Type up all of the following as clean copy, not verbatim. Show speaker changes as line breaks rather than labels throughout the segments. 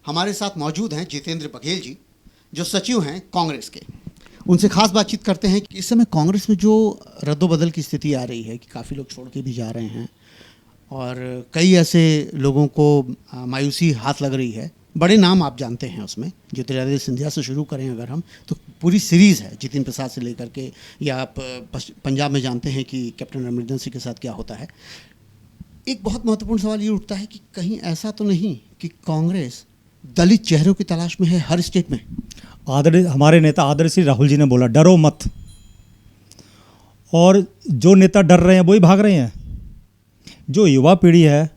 हमारे साथ मौजूद हैं जितेंद्र बघेल जी, जो सचिव हैं कांग्रेस के। उनसे खास बातचीत करते हैं कि इस समय कांग्रेस में जो रद्दोबदल की स्थिति आ रही है कि काफ़ी लोग छोड़ के भी जा रहे हैं और कई ऐसे लोगों को मायूसी हाथ लग रही है। बड़े नाम आप जानते हैं उसमें, ज्योतिरादित्य सिंधिया से शुरू करें अगर हम, तो पूरी सीरीज़ है जितिन प्रसाद से लेकर के, या आप पंजाब में जानते हैं कि कैप्टन अमरिंदर सिंह के साथ क्या होता है। एक बहुत महत्वपूर्ण सवाल ये उठता है कि कहीं ऐसा तो नहीं कि कांग्रेस दलित चेहरों की तलाश में है हर स्टेट में।
हमारे नेता आदरणीय श्री राहुल जी ने बोला डरो मत, और जो नेता डर रहे हैं वही भाग रहे हैं। जो युवा पीढ़ी है,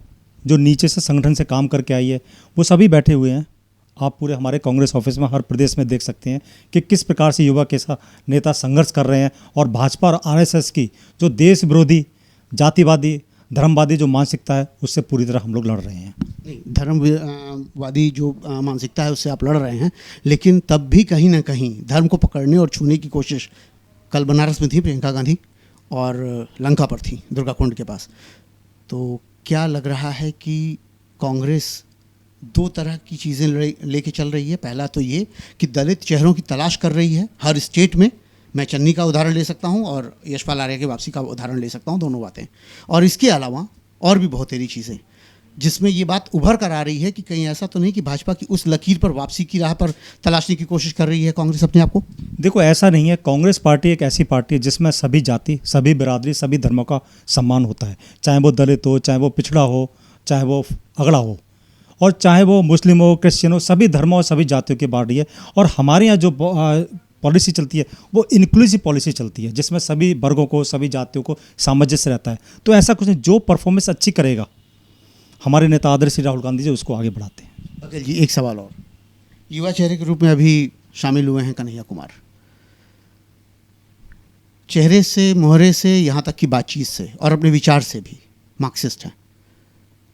जो नीचे से संगठन से काम करके आई है, वो सभी बैठे हुए हैं। आप पूरे हमारे कांग्रेस ऑफिस में हर प्रदेश में देख सकते हैं कि किस प्रकार से युवा के साथ नेता संघर्ष कर रहे हैं, और भाजपा और आरएसएस की जो देश विरोधी, जातिवादी, धर्मवादी जो मानसिकता है, उससे पूरी तरह हम लोग लड़ रहे हैं।
नहीं, धर्मवादी जो मानसिकता है उससे आप लड़ रहे हैं, लेकिन तब भी कहीं ना कहीं धर्म को पकड़ने और छूने की कोशिश कल बनारस में थी प्रियंका गांधी, और लंका पर थी दुर्गा कुंड के पास। तो क्या लग रहा है कि कांग्रेस दो तरह की चीज़ें लेके चल रही है। पहला तो ये कि दलित चेहरों की तलाश कर रही है हर स्टेट में। मैं चन्नी का उदाहरण ले सकता हूँ और यशपाल आर्या की वापसी का उदाहरण ले सकता हूँ, दोनों बातें। और इसके अलावा और भी बहुत सारी चीज़ें जिसमें ये बात उभर कर आ रही है कि कहीं ऐसा तो नहीं कि भाजपा की उस लकीर पर, वापसी की राह पर तलाशने की कोशिश कर रही है कांग्रेस अपने आप को।
देखो, ऐसा नहीं है। कांग्रेस पार्टी एक ऐसी पार्टी है जिसमें सभी जाति, सभी बिरादरी, सभी धर्मों का सम्मान होता है। चाहे वो दलित हो, चाहे वो पिछड़ा हो, चाहे वो अगड़ा हो, और चाहे वो मुस्लिम हो, क्रिश्चियन हो, सभी धर्मों और सभी जातियों की पार्टी है। और हमारे यहाँ जो पॉलिसी चलती है वो इंक्लूसिव पॉलिसी चलती है, जिसमें सभी वर्गों को, सभी जातियों को सामंजस्य रहता है। तो ऐसा कुछ नहीं, जो परफॉर्मेंस अच्छी करेगा हमारे नेता आदरणीय श्री राहुल गांधी जी उसको आगे बढ़ाते हैं।
बघेल जी, एक सवाल और। युवा चेहरे के रूप में अभी शामिल हुए हैं कन्हैया कुमार। चेहरे से, मोहरे से, यहाँ तक कि बातचीत से और अपने विचार से भी मार्क्सिस्ट हैं।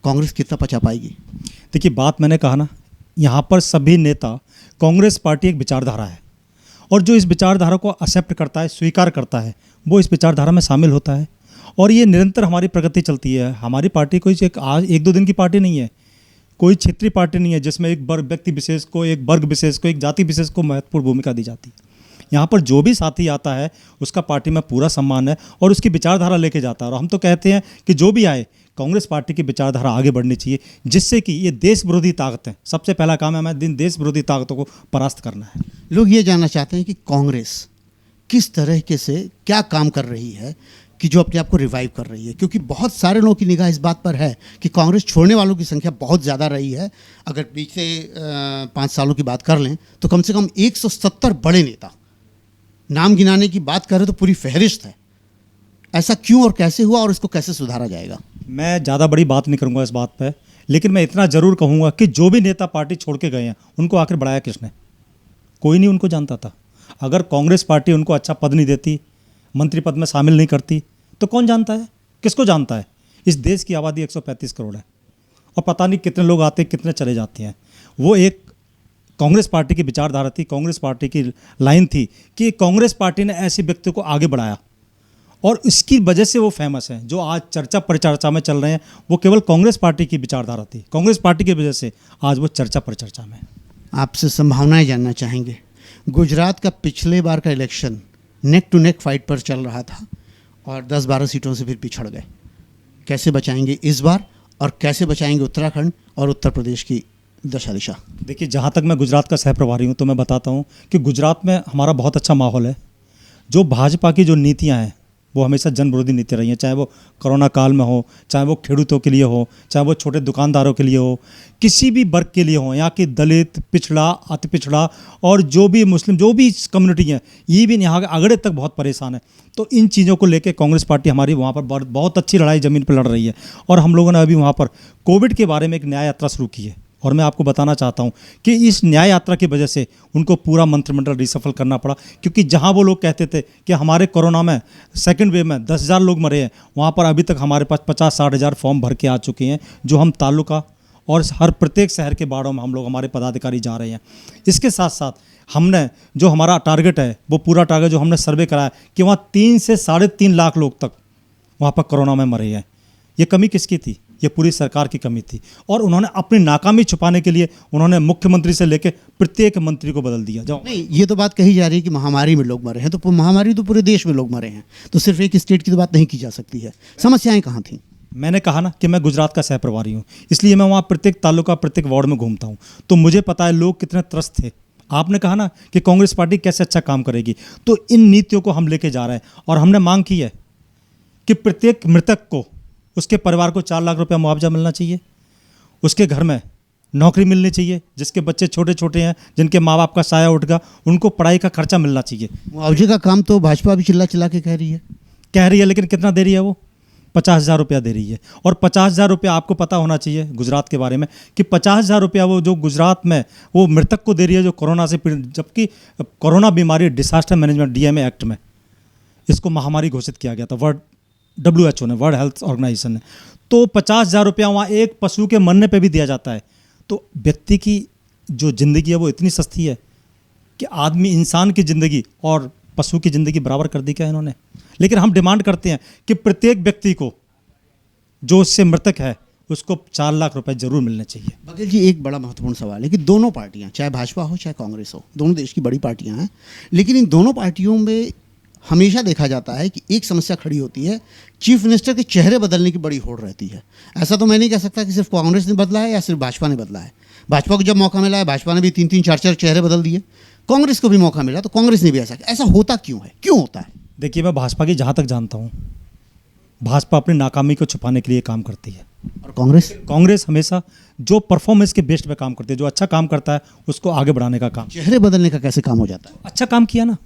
कांग्रेस कितना पचा पाएगी?
देखिए, बात मैंने कहा ना, यहाँ पर सभी नेता, कांग्रेस पार्टी एक विचारधारा है, और जो इस विचारधारा को एक्सेप्ट करता है, स्वीकार करता है, वो इस विचारधारा में शामिल होता है। और ये निरंतर हमारी प्रगति चलती है। हमारी पार्टी कोई एक दो दिन की पार्टी नहीं है, कोई क्षेत्रीय पार्टी नहीं है जिसमें एक व्यक्ति विशेष को, एक वर्ग विशेष को, एक जाति विशेष को महत्वपूर्ण भूमिका दी जाती है। यहाँ पर जो भी साथी आता है उसका पार्टी में पूरा सम्मान है और उसकी विचारधारा लेके जाता है। और हम तो कहते हैं कि जो भी आए, कांग्रेस पार्टी की विचारधारा आगे बढ़नी चाहिए, जिससे कि ये देश विरोधी ताकत है। सबसे पहला काम है हमारे देश विरोधी ताकतों को परास्त करना है।
लोग ये जानना चाहते हैं कि कांग्रेस किस तरीके से क्या काम कर रही है कि जो अपने आप को रिवाइव कर रही है, क्योंकि बहुत सारे लोगों की निगाह इस बात पर है कि कांग्रेस छोड़ने वालों की संख्या बहुत ज़्यादा रही है। अगर पिछले 5 सालों की बात कर लें तो कम से कम 170 बड़े नेता, नाम गिनाने की बात करें तो पूरी फहरिस्त है। ऐसा क्यों और कैसे हुआ और इसको कैसे सुधारा जाएगा?
मैं ज़्यादा बड़ी बात नहीं करूँगा इस बात पर, लेकिन मैं इतना ज़रूर कहूँगा कि जो भी नेता पार्टी छोड़ के गए हैं उनको आखिर बढ़ाया किसने? कोई नहीं उनको जानता था। अगर कांग्रेस पार्टी उनको अच्छा पद नहीं देती, मंत्री पद में शामिल नहीं करती, तो कौन जानता है? किसको जानता है? इस देश की आबादी 135 करोड़ है और पता नहीं कितने लोग आते, कितने चले जाते हैं। वो एक कांग्रेस पार्टी की विचारधारा थी, कांग्रेस पार्टी की लाइन थी कि कांग्रेस पार्टी ने ऐसे व्यक्ति को आगे बढ़ाया, और इसकी वजह से वो फेमस हैं। जो आज चर्चा परिचर्चा में चल रहे हैं वो केवल कांग्रेस पार्टी की विचारधारा थी। कांग्रेस पार्टी की वजह से आज वो चर्चा परिचर्चा में।
आपसे संभावनाएं जानना चाहेंगे। गुजरात का पिछले बार का election neck to neck fight पर चल रहा था और 10-12 सीटों से फिर पिछड़ गए। कैसे बचाएंगे इस बार, और कैसे बचाएंगे उत्तराखंड और उत्तर प्रदेश की दशा दिशा?
देखिए, जहाँ तक मैं गुजरात का सह प्रभारी हूँ तो मैं बताता हूँ कि गुजरात में हमारा बहुत अच्छा माहौल है। जो भाजपा की जो नीतियाँ हैं वो हमेशा जन विरोधी नीति रही हैं, चाहे वो कोरोना काल में हो, चाहे वो खेडूतों के लिए हो, चाहे वो छोटे दुकानदारों के लिए हो, किसी भी वर्ग के लिए हो। यहाँ की दलित, पिछड़ा, अति पिछड़ा और जो भी मुस्लिम, जो भी कम्युनिटी हैं, ये भी यहाँ के अगड़े तक बहुत परेशान है। तो इन चीज़ों को लेकर कांग्रेस पार्टी हमारी वहाँ पर बहुत अच्छी लड़ाई ज़मीन पर लड़ रही है। और हम लोगों ने अभी वहाँ पर कोविड के बारे में एक न्याय यात्रा शुरू की है, और मैं आपको बताना चाहता हूं कि इस न्याय यात्रा की वजह से उनको पूरा मंत्रिमंडल रिसफल करना पड़ा। क्योंकि जहां वो लोग कहते थे कि हमारे कोरोना में सेकंड वेव में 10,000 लोग मरे हैं, वहां पर अभी तक हमारे पास 50-60 हज़ार फॉर्म भर के आ चुके हैं, जो हम तालुका और हर प्रत्येक शहर के बाड़ों में हम लोग, हमारे पदाधिकारी जा रहे हैं। इसके साथ साथ हमने जो हमारा टारगेट है, वो पूरा टारगेट जो हमने सर्वे कराया कि वहाँ 3 से 3.5 लाख लोग तक वहाँ पर कोरोना में मरे हैं। ये कमी किसकी थी? ये पूरी सरकार की कमी थी। और उन्होंने अपनी नाकामी छुपाने के लिए उन्होंने मुख्यमंत्री से लेकर प्रत्येक मंत्री को बदल दिया। जाओ,
नहीं, ये तो बात कही जा रही है कि महामारी में लोग मरे हैं, तो महामारी तो पूरे देश में लोग मरे हैं, तो सिर्फ एक स्टेट की तो बात नहीं की जा सकती है। समस्याएं कहाँ थी?
मैंने कहा ना कि मैं गुजरात का सह प्रभारी हूँ, इसलिए मैं वहाँ प्रत्येक तालुका प्रत्येक वार्ड में घूमता हूँ, तो मुझे पता है लोग कितने त्रस्त थे। आपने कहा ना कि कांग्रेस पार्टी कैसे अच्छा काम करेगी, तो इन नीतियों को हम लेके जा रहे हैं और हमने मांग की है कि प्रत्येक मृतक को, उसके परिवार को 4 लाख रुपया मुआवजा मिलना चाहिए, उसके घर में नौकरी मिलनी चाहिए, जिसके बच्चे छोटे छोटे हैं, जिनके माँ बाप का साया उठ गया, उनको पढ़ाई का खर्चा मिलना चाहिए।
मुआवजे का काम तो भाजपा भी चिल्ला चिल्ला के कह रही है,
लेकिन कितना दे रही है वो? 50,000 रुपया दे रही है। और 50,000 रुपया आपको पता होना चाहिए गुजरात के बारे में कि 50,000 रुपया वो जो गुजरात में वो मृतक को दे रही है जो कोरोना से पीड़ित, जबकि कोरोना बीमारी डिसास्टर मैनेजमेंट डीएमए एक्ट में इसको महामारी घोषित किया गया था WHO ने, वर्ल्ड हेल्थ ऑर्गेनाइजेशन ने। तो 50,000 रुपया वहाँ एक पशु के मरने पे भी दिया जाता है। तो व्यक्ति की जो ज़िंदगी है वो इतनी सस्ती है कि आदमी, इंसान की ज़िंदगी और पशु की ज़िंदगी बराबर कर दी क्या इन्होंने। लेकिन हम डिमांड करते हैं कि प्रत्येक व्यक्ति को जो उससे मृतक है उसको 4 लाख रुपए जरूर मिलने चाहिए।
बघेल जी, एक बड़ा महत्वपूर्ण सवाल है कि दोनों पार्टियां, चाहे भाजपा हो चाहे कांग्रेस हो, दोनों देश की बड़ी पार्टियां हैं, लेकिन इन दोनों पार्टियों में हमेशा देखा जाता है कि एक समस्या खड़ी होती है, चीफ मिनिस्टर के चेहरे बदलने की बड़ी होड़ रहती है। ऐसा तो मैं नहीं कह सकता कि सिर्फ कांग्रेस ने बदला है या सिर्फ भाजपा ने बदला है। भाजपा को जब मौका मिला है, भाजपा ने भी 3-3, 4-4 चेहरे बदल दिए। कांग्रेस को भी मौका मिला तो कांग्रेस ने भी ऐसा होता क्यों है, क्यों होता है?
देखिए, मैं भाजपा की जहाँ तक जानता हूँ, भाजपा अपनी नाकामी को छुपाने के लिए काम करती है।
और कांग्रेस
हमेशा जो परफॉर्मेंस के बेस्ड पे काम करती है, जो अच्छा काम करता है उसको आगे बढ़ाने का काम।
चेहरे बदलने का कैसे काम हो जाता है?
अच्छा काम किया ना,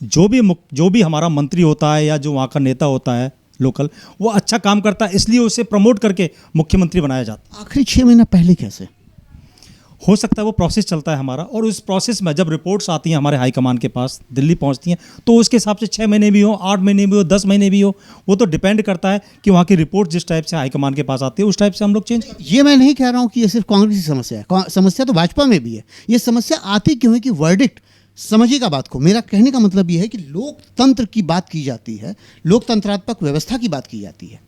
जो भी हमारा मंत्री होता है या जो वहाँ का नेता होता है लोकल, वो अच्छा काम करता है, इसलिए उसे प्रमोट करके मुख्यमंत्री बनाया जाता है।
आखिरी 6 महीना पहले कैसे
हो सकता है? वो प्रोसेस चलता है हमारा, और उस प्रोसेस में जब रिपोर्ट्स आती हैं हमारे हाईकमान के पास, दिल्ली पहुंचती हैं, तो उसके हिसाब से 6 महीने भी हो, 8 महीने भी हो, 10 महीने भी हो, वो तो डिपेंड करता है कि वहाँ की रिपोर्ट जिस टाइप से हाईकमान के पास आती है उस टाइप से हम लोग चेंज।
ये मैं नहीं कह रहा हूँ कि ये सिर्फ कांग्रेस की समस्या है, समस्या तो भाजपा में भी है। ये समस्या आती क्यों है कि वर्डिक्ट, समझिएगा बात को, मेरा कहने का मतलब ये है कि लोकतंत्र की बात की जाती है, लोकतंत्रात्मक व्यवस्था की बात की जाती है,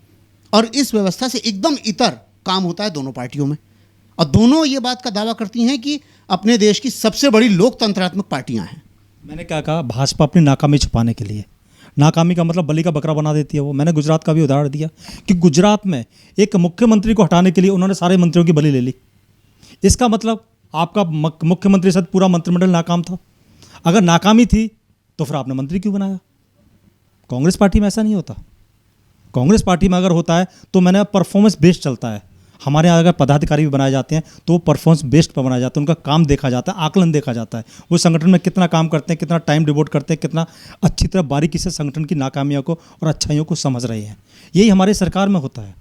और इस व्यवस्था से एकदम इतर काम होता है दोनों पार्टियों में, और दोनों ये बात का दावा करती हैं कि अपने देश की सबसे बड़ी लोकतंत्रात्मक पार्टियां हैं।
मैंने क्या कहा? भाजपा अपनी नाकामी छुपाने के लिए, नाकामी का मतलब बलि का बकरा बना देती है वो। मैंने गुजरात का भी उदाहरण दिया कि गुजरात में एक मुख्यमंत्री को हटाने के लिए उन्होंने सारे मंत्रियों की बलि ले ली। इसका मतलब आपका मुख्यमंत्री साथ पूरा मंत्रिमंडल नाकाम था। अगर नाकामी थी तो फिर आपने मंत्री क्यों बनाया? कांग्रेस पार्टी में ऐसा नहीं होता। कांग्रेस पार्टी में अगर होता है तो मैंने परफॉर्मेंस बेस्ड चलता है। हमारे यहाँ अगर पदाधिकारी भी बनाए जाते हैं तो वो परफॉर्मेंस बेस्ड पर बनाए जाते हैं, उनका काम देखा जाता है, आकलन देखा जाता है, वो संगठन में कितना काम करते हैं, कितना टाइम डिवोट करते हैं, कितना अच्छी तरह बारीकी से संगठन की नाकामियों को और अच्छाइयों को समझ रहे हैं। यही हमारे सरकार में होता है।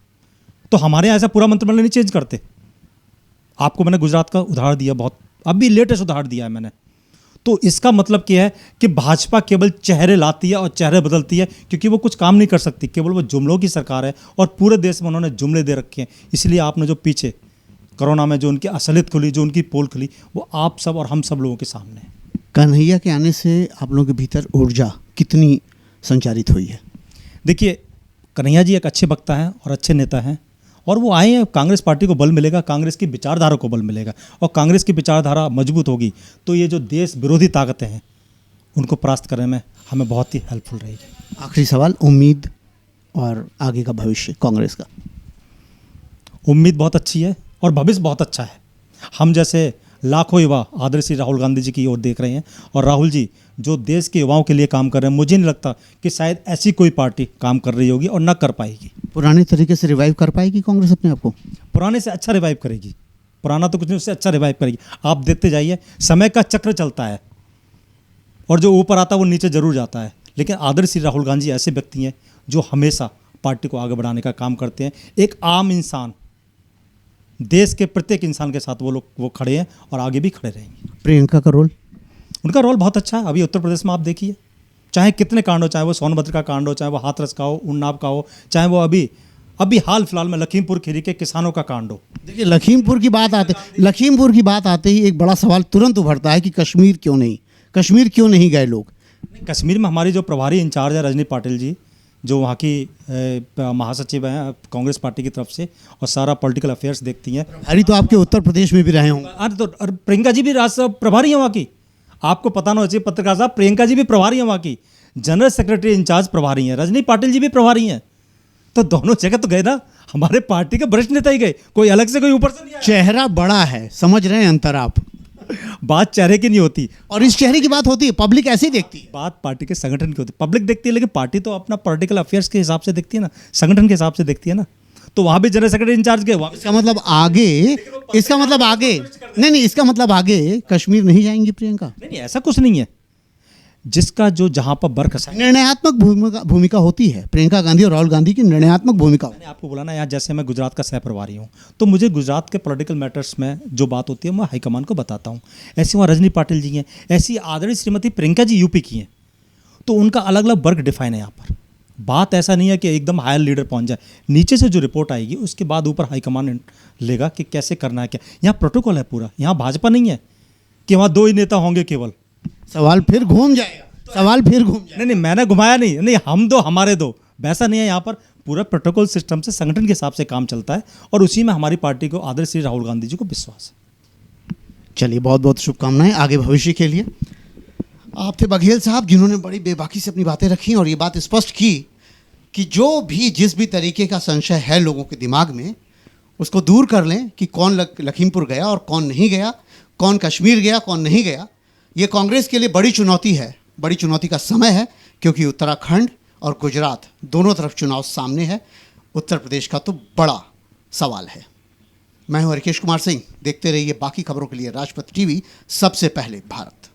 तो हमारे यहाँ ऐसा पूरा मंत्रिमंडल नहीं चेंज करते। आपको मैंने गुजरात का उदाहरण दिया, बहुत अभी लेटेस्ट उदाहरण दिया है मैंने। तो इसका मतलब क्या है कि भाजपा केवल चेहरे लाती है और चेहरे बदलती है, क्योंकि वो कुछ काम नहीं कर सकती, केवल वो जुमलों की सरकार है और पूरे देश में उन्होंने जुमले दे रखे हैं। इसलिए आपने जो पीछे कोरोना में जो उनकी असलियत खुली, जो उनकी पोल खुली, वो आप सब और हम सब लोगों के सामने है।
कन्हैया के आने से आप लोगों के भीतर ऊर्जा कितनी संचारित हुई है?
देखिए, कन्हैया जी एक अच्छे वक्ता हैं और अच्छे नेता हैं, और वो आए हैं, कांग्रेस पार्टी को बल मिलेगा, कांग्रेस की विचारधारा को बल मिलेगा, और कांग्रेस की विचारधारा मजबूत होगी तो ये जो देश विरोधी ताकतें हैं उनको परास्त करने में हमें बहुत ही हेल्पफुल रहेगी।
आखिरी सवाल, उम्मीद और आगे का भविष्य कांग्रेस का?
उम्मीद बहुत अच्छी है और भविष्य बहुत अच्छा है। हम जैसे लाखों युवा आदरणीय श्री राहुल गांधी जी की ओर देख रहे हैं, और राहुल जी जो देश के युवाओं के लिए काम कर रहे हैं, मुझे नहीं लगता कि शायद ऐसी कोई पार्टी काम कर रही होगी और न कर पाएगी।
पुराने तरीके से रिवाइव कर पाएगी कांग्रेस अपने आप को?
पुराने से अच्छा रिवाइव करेगी, पुराना तो कुछ नहीं, उससे अच्छा रिवाइव करेगी। आप देखते जाइए, समय का चक्र चलता है और जो ऊपर आता है वो नीचे जरूर जाता है, लेकिन आदरणीय श्री राहुल गांधी ऐसे व्यक्ति हैं जो हमेशा पार्टी को आगे बढ़ाने का काम करते हैं। एक आम इंसान, देश के प्रत्येक इंसान के साथ वो खड़े हैं और आगे भी खड़े रहेंगे।
प्रियंका का रोल?
उनका रोल बहुत अच्छा है। अभी उत्तर प्रदेश में आप देखिए, चाहे कितने कांड हो, चाहे वो सोनभद्र का कांड हो, चाहे वो हाथरस का हो, उन्नाव का हो, चाहे वो अभी हाल फिलहाल में लखीमपुर खीरी के किसानों का कांड हो।
देखिए, लखीमपुर की बात आते ही एक बड़ा सवाल तुरंत उभरता है कि कश्मीर क्यों नहीं गए लोग?
कश्मीर में हमारी जो प्रभारी इंचार्ज है रजनी पाटिल जी, जो वहाँ की महासचिव हैं कांग्रेस पार्टी की तरफ से, और सारा पॉलिटिकल अफेयर्स देखती हैं।
प्रभारी तो आपके उत्तर प्रदेश में भी रहे होंगे।
अरे तो प्रियंका जी भी राष्ट्र प्रभारी हैं वहाँ की, आपको पता ना चाहिए पत्रकार साहब, प्रियंका जी भी प्रभारी हैं वहाँ की, जनरल सेक्रेटरी इंचार्ज प्रभारी हैं, रजनी पाटिल जी भी प्रभारी हैं। तो दोनों जगह तो गए ना, हमारे पार्टी के वरिष्ठ नेता ही गए, कोई अलग से कोई ऊपर से नहीं आया।
चेहरा बड़ा है, समझ रहे हैं अंतर आप।
बात चेहरे की नहीं होती,
और इस चेहरे की बात होती है, पब्लिक ऐसे ही देखती है।
बात पार्टी के संगठन की होती है। पब्लिक देखती है, लेकिन पार्टी तो अपना पॉलिटिकल अफेयर्स के हिसाब से देखती है ना, संगठन के हिसाब से देखती है ना। तो वहाँ भी जनरल सेक्रेटरी इंचार्ज गए, वहाँ
इसका मतलब आगे, इसका मतलब आगे नहीं, इसका मतलब आगे कश्मीर नहीं जाएंगी प्रियंका।
नहीं, ऐसा कुछ नहीं है। जिसका जो जहाँ पर बरकस है,
निर्णयात्मक भूमिका होती है प्रियंका गांधी और राहुल गांधी की, निर्णयात्मक भूमिका।
मैंने आपको बोला ना यार, जैसे मैं गुजरात का सह प्रभारी हूँ, तो मुझे गुजरात के पॉलिटिकल मैटर्स में जो बात होती है मैं हाईकमान को बताता हूँ। ऐसे वहाँ रजनी पाटिल जी हैं, ऐसी आदरणीय श्रीमती प्रियंका जी यूपी की हैं, तो उनका अलग अलग वर्ग डिफाइन है यहाँ पर। बात ऐसा नहीं है कि एकदम हायर लीडर पहुँच जाए, नीचे से जो रिपोर्ट आएगी उसके बाद ऊपर हाईकमान लेगा कि कैसे करना है क्या। यहाँ प्रोटोकॉल है पूरा, यहाँ भाजपा नहीं है कि वहाँ 2 ही नेता होंगे केवल।
सवाल फिर घूम जाएगा, सवाल फिर घूम जाएगा।
नहीं, मैंने घुमाया नहीं, नहीं हम 2 हमारे 2, वैसा नहीं है। यहाँ पर पूरा प्रोटोकॉल सिस्टम से संगठन के हिसाब से काम चलता है, और उसी में हमारी पार्टी को, आदरणीय श्री राहुल गांधी जी को विश्वास है।
चलिए, बहुत बहुत शुभकामनाएं आगे भविष्य के लिए। आप थे बघेल साहब, जिन्होंने बड़ी बेबाकी से अपनी बातें रखी और ये बात स्पष्ट की कि जो भी जिस भी तरीके का संशय है लोगों के दिमाग में, उसको दूर कर लें कि कौन लखीमपुर गया और कौन नहीं गया, कौन कश्मीर गया कौन नहीं गया। ये कांग्रेस के लिए बड़ी चुनौती है, बड़ी चुनौती का समय है, क्योंकि उत्तराखंड और गुजरात दोनों तरफ चुनाव सामने है। उत्तर प्रदेश का तो बड़ा सवाल है। मैं हूं हरकेश कुमार सिंह, देखते रहिए बाकी खबरों के लिए राजपथ टीवी, सबसे पहले भारत।